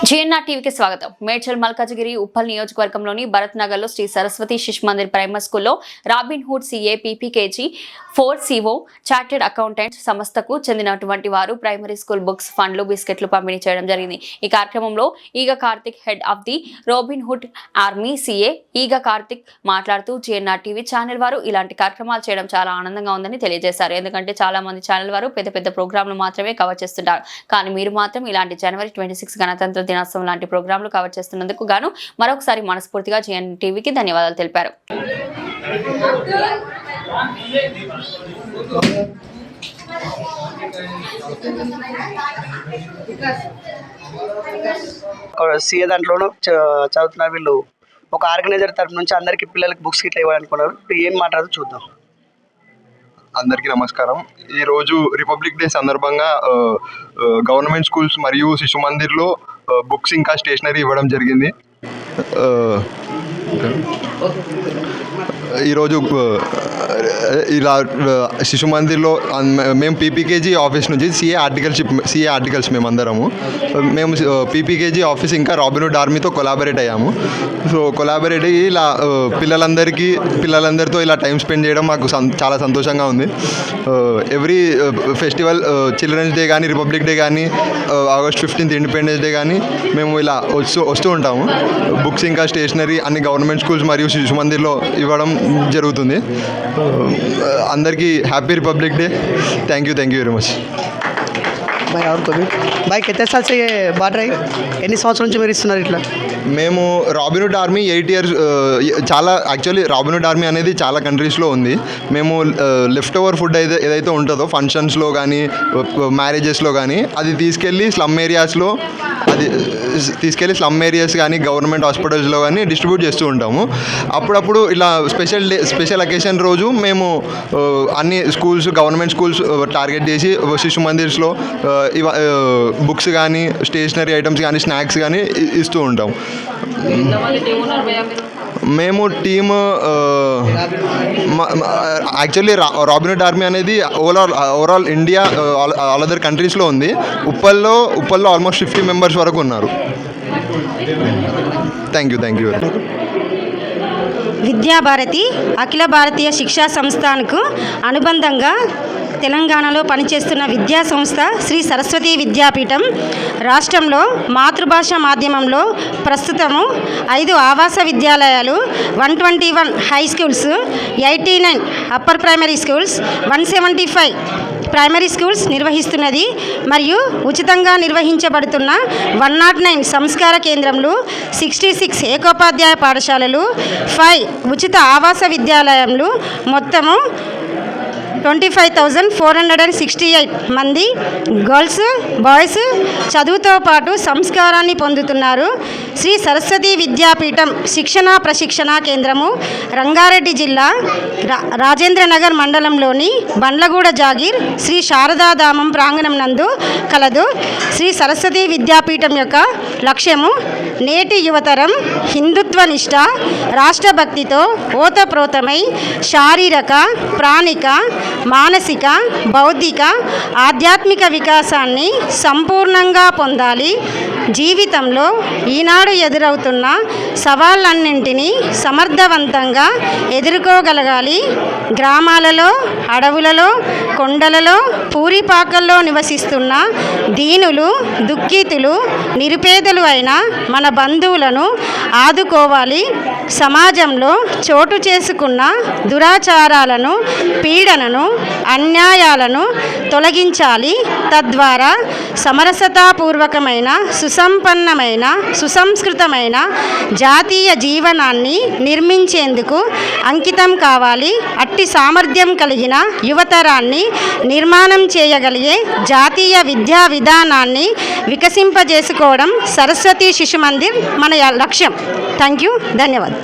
GNR టీవీకి స్వాగతం. మేడ్చల్ మల్కాజిగిరి ఉప్పల్ నియోజకవర్గంలోని భరత్ నగర్ లో శ్రీ సరస్వతి శిశు మందిర్ ప్రైమరీ స్కూల్లో Robin Hood CA PPKG 4 CO chartered accountants సంస్థకు చెందినటువంటి వారు ప్రైమరీ స్కూల్ బుక్స్, ఫండ్లు, బిస్కెట్లు పంపిణీ చేయడం జరిగింది. ఈ కార్యక్రమంలో ఈగ Karthik, head of the robin Hood army CA ఈగ కార్తిక్ మాట్లాడుతూ జీఎన్ఆర్ టీవీ ఛానల్ వారు ఇలాంటి కార్యక్రమాలు చేయడం చాలా ఆనందంగా ఉందని తెలియజేశారు. ఎందుకంటే చాలా మంది ఛానల్ వారు పెద్ద పెద్ద ప్రోగ్రాంలు మాత్రమే కవర్ చేస్తుంటారు. కానీ మీరు మాత్రం ఇలాంటి జనవరి 26 గణతంత్ర దినోత్సవం లాంటి ప్రోగ్రాంలు కవర్ చేస్తున్నందుకు గాను మరొకసారి మనస్ఫూర్తిగా జీఎన్ టీవీకి ధన్యవాదాలు తెలిపారు. సీఏ దాంట్లోనూ చదువుతున్నారు వీళ్ళు. ఒక ఆర్గనైజర్ తరఫు నుంచి అందరికి పిల్లలకి బుక్స్ ఇట్లా ఇవ్వాలనుకున్నారు. ఏం మాట్లాడదో చూద్దాం. అందరికీ నమస్కారం. ఈరోజు రిపబ్లిక్ డే సందర్భంగా గవర్నమెంట్ స్కూల్స్ మరియు శిశు మందిర్లో బుక్స్ ఇంకా స్టేషనరీ ఇవ్వడం జరిగింది. ఈరోజు ఇలా శిశు మందిర్లో మేము పీపీకేజీ ఆఫీస్ నుంచి సిఏ ఆర్టికల్స్ మేమందరము పీపీకేజీ ఆఫీస్ ఇంకా రాబిన్ హుడ్ ఆర్మీతో కొలాబరేట్ అయ్యాము. సో కొలాబరేట్ అయ్యి ఇలా పిల్లలందరితో ఇలా టైం స్పెండ్ చేయడం మాకు చాలా సంతోషంగా ఉంది. ఎవ్రీ ఫెస్టివల్, చిల్డ్రన్స్ డే కానీ, రిపబ్లిక్ డే కానీ, ఆగస్ట్ 15th ఇండిపెండెన్స్ డే కానీ మేము ఇలా వస్తూ ఉంటాము. బుక్స్ ఇంకా స్టేషనరీ అన్ని గవర్నమెంట్ స్కూల్స్ మరియు శిశు మందిర్లో ఇవ్వడం జరుగుతుంది. అందరికీ happy republic day. Thank you very much. भाई और कोई भाई कितने साल से ये बांट रहे हैं? ఎన్ని సంవత్సరాల నుంచి మీరు ఇస్తున్నారు ఇట్లా? మేము రాబిన్ హుడ్ ఆర్మీ 8 years చాలా యాక్చువల్లీ రాబిన్ హుడ్ ఆర్మీ అనేది చాలా కంట్రీస్లో ఉంది. మేము లెఫ్ట్ ఓవర్ ఫుడ్ ఏదైతే ఉంటుందో ఫంక్షన్స్లో కానీ, మ్యారేజెస్లో కానీ అది తీసుకెళ్ళి స్లమ్ ఏరియాస్ కానీ, గవర్నమెంట్ హాస్పిటల్స్లో కానీ డిస్ట్రిబ్యూట్ చేస్తూ ఉంటాము. అప్పుడప్పుడు ఇలా స్పెషల్ అకేషన్ రోజు మేము అన్ని స్కూల్స్, గవర్నమెంట్ స్కూల్స్ టార్గెట్ చేసి శిశు మందిర్స్లో బుక్స్ కానీ, స్టేషనరీ ఐటమ్స్ కానీ, స్నాక్స్ కానీ ఇస్తూ ఉంటాం. మేము team actually Robin Hood army అనేది ఓవరాల్ ఇండియా, ఆల్ అదర్ కంట్రీస్లో ఉంది. ఉప్పల్లో ఆల్మోస్ట్ 50 members వరకు ఉన్నారు. Thank you. విద్యాభారతి అఖిల భారతీయ శిక్షా సంస్థాన్కు అనుబంధంగా తెలంగాణలో పనిచేస్తున్న విద్యా సంస్థ శ్రీ సరస్వతి విద్యాపీఠం రాష్ట్రంలో మాతృభాష మాధ్యమంలో ప్రస్తుతము 5 ఆవాస విద్యాలయాలు, 121 high schools, 89 upper primary schools, 175 primary schools నిర్వహిస్తున్నది. మరియు ఉచితంగా నిర్వహించబడుతున్న 109 సంస్కార కేంద్రములు, 66 ఏకోపాధ్యాయ పాఠశాలలు, 5 ఉచిత ఆవాస విద్యాలయములు, మొత్తము 25,468 మంది గర్ల్స్, బాయ్స్ చదువుతో పాటు సంస్కారాన్ని పొందుతున్నారు. శ్రీ సరస్వతి విద్యాపీఠం శిక్షణా ప్రశిక్షణ కేంద్రము రంగారెడ్డి జిల్లా రాజేంద్రనగర్ మండలంలోని బండ్లగూడ జాగీర్ శ్రీ శారదాధామం ప్రాంగణం నందు కలదు. శ్రీ సరస్వతి విద్యాపీఠం యొక్క లక్ష్యము నేటి యువతరం హిందుత్వ నిష్ట, రాష్ట్రభక్తితో ఓతప్రోతమై శారీరక, ప్రాణిక, మానసిక, బౌద్ధిక, ఆధ్యాత్మిక వికాసాన్ని సంపూర్ణంగా పొందాలి. జీవితంలో ఈనాడు ఎదురవుతున్న సవాళ్ళన్నింటినీ సమర్థవంతంగా ఎదుర్కోగలగాలి. గ్రామాలలో, అడవులలో, కొండలలో, పూరిపాకల్లో నివసిస్తున్న దీనులు, దుఃఖితులు, నిరుపేదలు అయిన మన బంధువులను ఆదుకోవాలి. సమాజంలో చోటు చేసుకున్న దురాచారాలను, పీడనను, అన్యాయాలను తొలగించాలి. తద్వారా సమరసతాపూర్వకమైన, సుసంపన్నమైన, సుసంస్కృతమైన జాతీయ జీవనాన్ని నిర్మించేందుకు అంకితం కావాలి. అట్టి సామర్థ్యం కలిగిన యువతరాన్ని నిర్మాణం చేయగలిగే జాతీయ విద్యా విధానాన్ని వికసింపజేసుకోవడం సరస్వతి శిశు మందిర్ మన లక్ష్యం. Thank you. ధన్యవాదాలు.